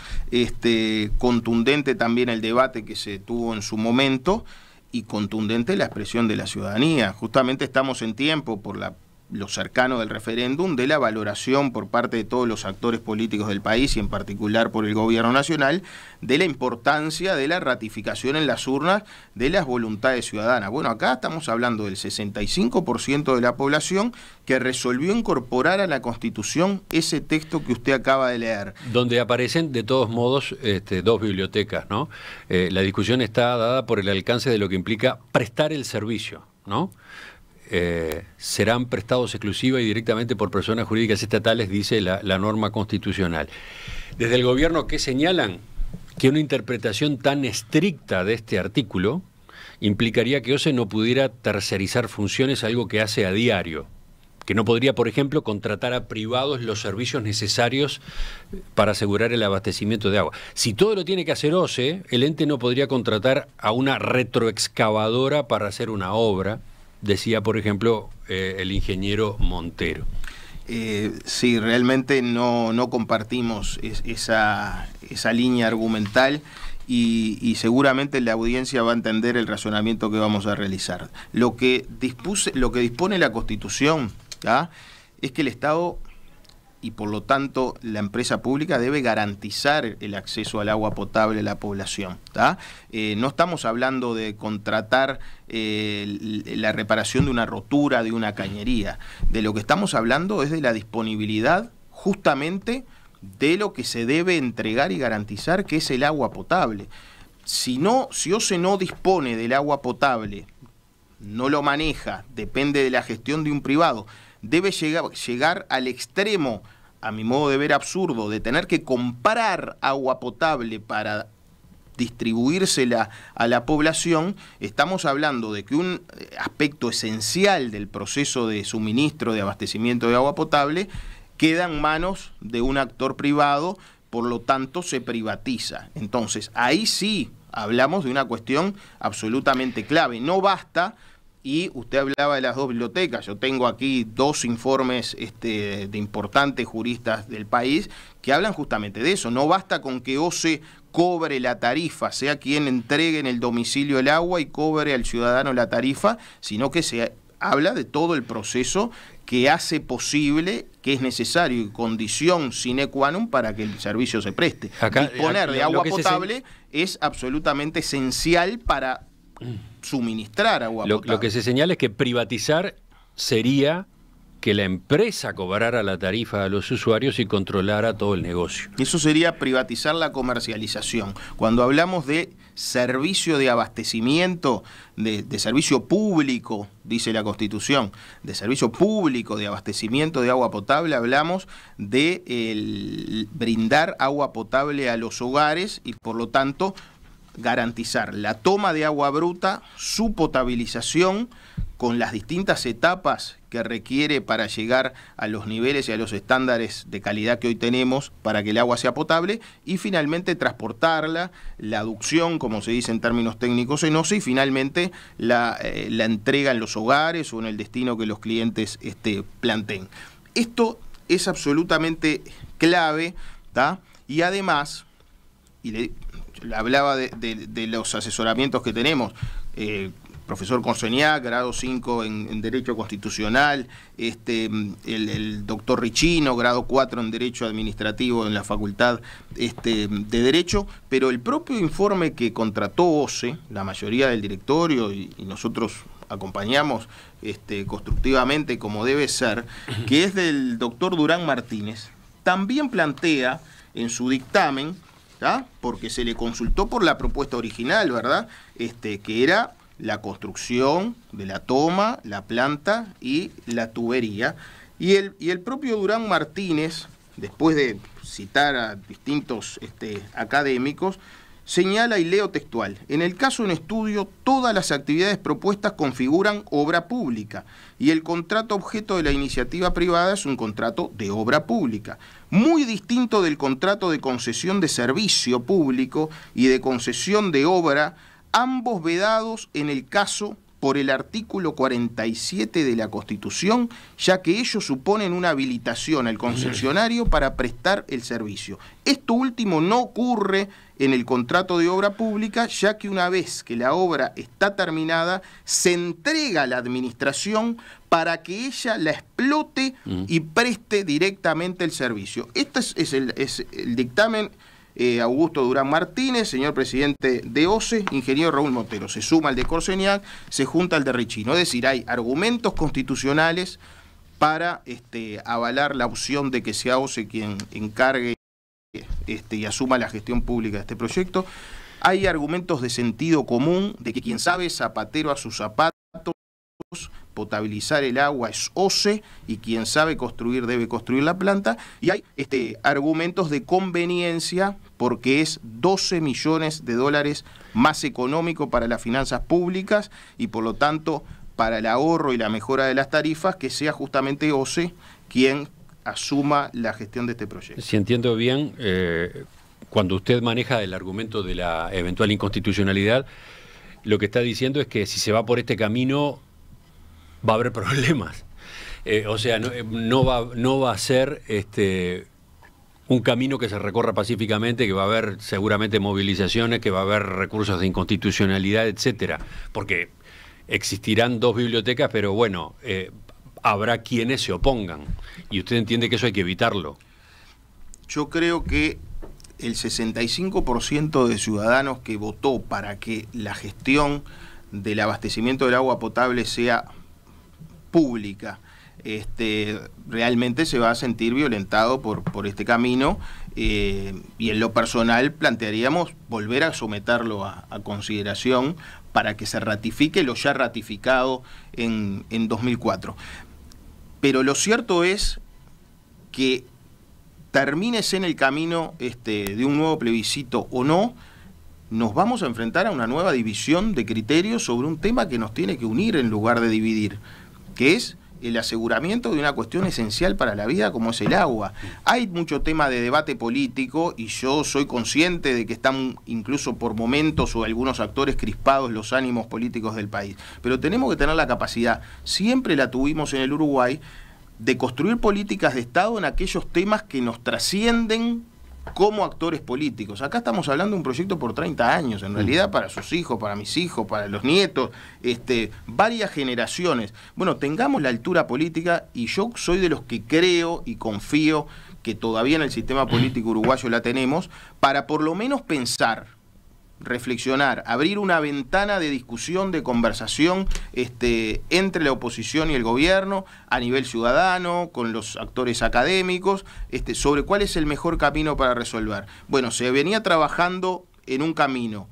contundente también el debate que se tuvo en su momento y contundente la expresión de la ciudadanía. Justamente estamos en tiempo, por lo cercano del referéndum, de la valoración por parte de todos los actores políticos del país y en particular por el gobierno nacional, de la importancia de la ratificación en las urnas de las voluntades ciudadanas. Bueno, acá estamos hablando del 65% de la población que resolvió incorporar a la Constitución ese texto que usted acaba de leer. Donde aparecen, de todos modos, dos bibliotecas, ¿no? La discusión está dada por el alcance de lo que implica prestar el servicio, ¿no? Serán prestados exclusiva y directamente por personas jurídicas estatales, dice la norma constitucional. Desde el gobierno, ¿qué señalan? Que una interpretación tan estricta de este artículo implicaría que OCE no pudiera tercerizar funciones, algo que hace a diario, que no podría, por ejemplo, contratar a privados los servicios necesarios para asegurar el abastecimiento de agua. Si todo lo tiene que hacer OCE, el ente no podría contratar a una retroexcavadora para hacer una obra, decía, por ejemplo, el ingeniero Montero. Sí, realmente no compartimos esa línea argumental y seguramente la audiencia va a entender el razonamiento que vamos a realizar. Lo que dispone la Constitución, ¿tá?, es que el Estado y por lo tanto la empresa pública debe garantizar el acceso al agua potable a la población, ¿tá? No estamos hablando de contratar la reparación de una rotura de una cañería. De lo que estamos hablando es de la disponibilidad justamente de lo que se debe entregar y garantizar, que es el agua potable. Si OCE no dispone del agua potable, no lo maneja, depende de la gestión de un privado, debe llegar al extremo, a mi modo de ver absurdo, de tener que comprar agua potable para distribuírsela a la población, estamos hablando de que un aspecto esencial del proceso de suministro, de abastecimiento de agua potable, queda en manos de un actor privado, por lo tanto se privatiza. Entonces, ahí sí hablamos de una cuestión absolutamente clave. No basta, y usted hablaba de las dos bibliotecas, yo tengo aquí dos informes de importantes juristas del país que hablan justamente de eso. No basta con que OCE cobre la tarifa, sea quien entregue en el domicilio el agua y cobre al ciudadano la tarifa, sino que se habla de todo el proceso que hace posible, que es necesario y condición sine qua non para que el servicio se preste. Disponer de agua potable es absolutamente esencial para suministrar agua potable. Lo que se señala es que privatizar sería que la empresa cobrara la tarifa a los usuarios y controlara todo el negocio. Eso sería privatizar la comercialización. Cuando hablamos de servicio de abastecimiento, de servicio público, dice la Constitución, de servicio público de abastecimiento de agua potable, hablamos de brindar agua potable a los hogares y por lo tanto garantizar la toma de agua bruta, su potabilización con las distintas etapas que requiere para llegar a los niveles y a los estándares de calidad que hoy tenemos para que el agua sea potable, y finalmente transportarla, la aducción, como se dice en términos técnicos en OCE, y finalmente la entrega en los hogares o en el destino que los clientes planteen. Esto es absolutamente clave, ¿tá? Y además, hablaba de los asesoramientos que tenemos, profesor Corseñac, grado 5 en Derecho Constitucional, el doctor Richino, grado 4 en Derecho Administrativo en la Facultad de Derecho, pero el propio informe que contrató OCE, la mayoría del directorio, y nosotros acompañamos constructivamente como debe ser, que es del doctor Durán Martínez, también plantea en su dictamen, ¿tá? Porque se le consultó por la propuesta original, ¿verdad? Que era la construcción de la toma, la planta y la tubería. Y el propio Durán Martínez, después de citar a distintos académicos, señala, y leo textual: en el caso en estudio, todas las actividades propuestas configuran obra pública y el contrato objeto de la iniciativa privada es un contrato de obra pública, muy distinto del contrato de concesión de servicio público y de concesión de obra, ambos vedados en el caso por el artículo 47 de la Constitución, ya que ellos suponen una habilitación al concesionario para prestar el servicio. Esto último no ocurre en el contrato de obra pública, ya que una vez que la obra está terminada, se entrega a la administración para que ella la explote y preste directamente el servicio. Este es el dictamen. Augusto Durán Martínez, señor presidente de OCE, ingeniero Raúl Montero. Se suma al de Corseñac, se junta al de Richino. Es decir, hay argumentos constitucionales para avalar la opción de que sea OCE quien encargue y asuma la gestión pública de este proyecto. Hay argumentos de sentido común, de que quien sabe zapatero a sus zapatos, potabilizar el agua es OCE, y quien sabe construir debe construir la planta, y hay argumentos de conveniencia porque es 12 millones de dólares más económico para las finanzas públicas y por lo tanto para el ahorro y la mejora de las tarifas que sea justamente OCE quien asuma la gestión de este proyecto. Si entiendo bien, cuando usted maneja el argumento de la eventual inconstitucionalidad, lo que está diciendo es que si se va por este camino va a haber problemas. O sea, no va a ser un camino que se recorra pacíficamente, que va a haber seguramente movilizaciones, que va a haber recursos de inconstitucionalidad, etcétera. Porque existirán dos bibliotecas, pero bueno, habrá quienes se opongan. Y usted entiende que eso hay que evitarlo. Yo creo que el 65% de ciudadanos que votó para que la gestión del abastecimiento del agua potable sea pública, realmente se va a sentir violentado por este camino, y en lo personal plantearíamos volver a someterlo a consideración para que se ratifique lo ya ratificado en 2004. Pero lo cierto es que termines en el camino de un nuevo plebiscito o no, nos vamos a enfrentar a una nueva división de criterios sobre un tema que nos tiene que unir en lugar de dividir, que es el aseguramiento de una cuestión esencial para la vida como es el agua. Hay mucho tema de debate político y yo soy consciente de que están incluso por momentos o algunos actores crispados los ánimos políticos del país, pero tenemos que tener la capacidad, siempre la tuvimos en el Uruguay, de construir políticas de Estado en aquellos temas que nos trascienden como actores políticos. Acá estamos hablando de un proyecto por 30 años, en realidad para sus hijos, para mis hijos, para los nietos, varias generaciones. Bueno, tengamos la altura política y yo soy de los que creo y confío que todavía en el sistema político uruguayo la tenemos, para por lo menos pensar, reflexionar, abrir una ventana de discusión, de conversación entre la oposición y el gobierno, a nivel ciudadano, con los actores académicos, sobre cuál es el mejor camino para resolver. Bueno, se venía trabajando en un camino.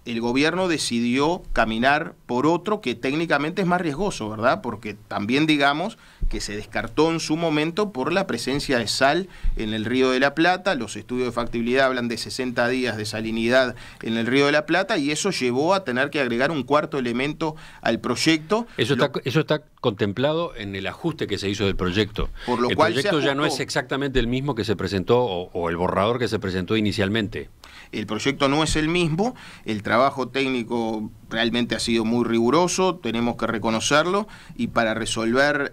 El gobierno decidió caminar por otro que técnicamente es más riesgoso, ¿verdad? Porque también digamos que se descartó en su momento por la presencia de sal en el Río de la Plata. Los estudios de factibilidad hablan de 60 días de salinidad en el Río de la Plata y eso llevó a tener que agregar un cuarto elemento al proyecto. Eso está contemplado en el ajuste que se hizo del proyecto. Por lo el cual proyecto ya no es exactamente el mismo que se presentó o el borrador que se presentó inicialmente. El proyecto no es el mismo, el trabajo técnico realmente ha sido muy riguroso, tenemos que reconocerlo, y para resolver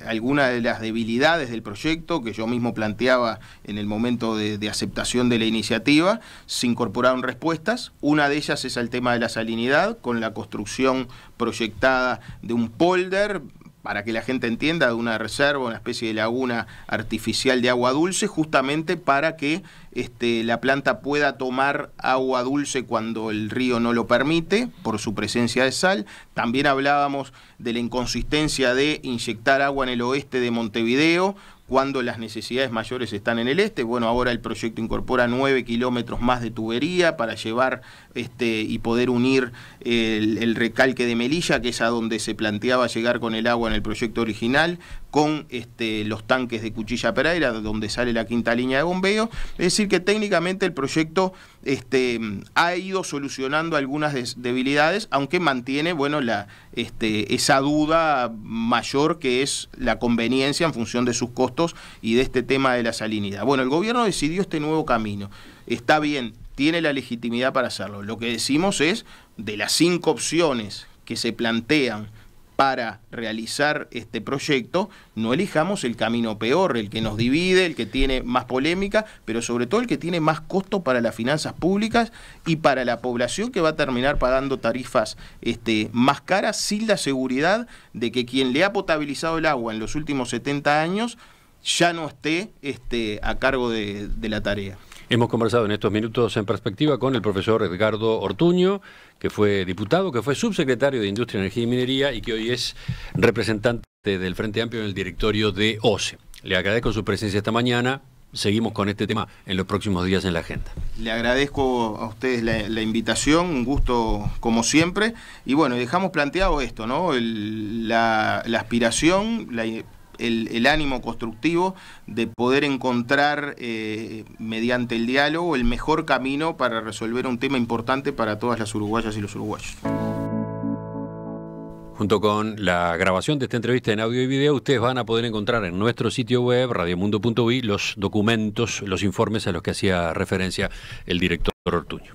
algunas de las debilidades del proyecto que yo mismo planteaba en el momento de aceptación de la iniciativa, se incorporaron respuestas. Una de ellas es el tema de la salinidad, con la construcción proyectada de un polder, para que la gente entienda, de una reserva, una especie de laguna artificial de agua dulce, justamente para que la planta pueda tomar agua dulce cuando el río no lo permite, por su presencia de sal. También hablábamos de la inconsistencia de inyectar agua en el oeste de Montevideo, cuando las necesidades mayores están en el este. Bueno, ahora el proyecto incorpora 9 kilómetros más de tubería para llevar y poder unir el recalque de Melilla, que es a donde se planteaba llegar con el agua en el proyecto original, con los tanques de Cuchilla Pereira, donde sale la quinta línea de bombeo. Es decir, que técnicamente el proyecto ha ido solucionando algunas debilidades, aunque mantiene, bueno, esa duda mayor que es la conveniencia en función de sus costos y de este tema de la salinidad. Bueno, el gobierno decidió este nuevo camino. Está bien, tiene la legitimidad para hacerlo. Lo que decimos es, de las 5 opciones que se plantean para realizar este proyecto, no elijamos el camino peor, el que nos divide, el que tiene más polémica, pero sobre todo el que tiene más costo para las finanzas públicas y para la población, que va a terminar pagando tarifas más caras, sin la seguridad de que quien le ha potabilizado el agua en los últimos 70 años ya no esté a cargo de la tarea. Hemos conversado en estos minutos en perspectiva con el profesor Edgardo Ortuño, que fue diputado, que fue subsecretario de Industria, Energía y Minería y que hoy es representante del Frente Amplio en el directorio de OCE. Le agradezco su presencia esta mañana. Seguimos con este tema en los próximos días en la agenda. Le agradezco a ustedes la invitación, un gusto como siempre. Y bueno, dejamos planteado esto, ¿no? La aspiración, el ánimo constructivo de poder encontrar mediante el diálogo el mejor camino para resolver un tema importante para todas las uruguayas y los uruguayos. Junto con la grabación de esta entrevista en audio y video, ustedes van a poder encontrar en nuestro sitio web, radiomundo.uy, los documentos, los informes a los que hacía referencia el director Ortuño.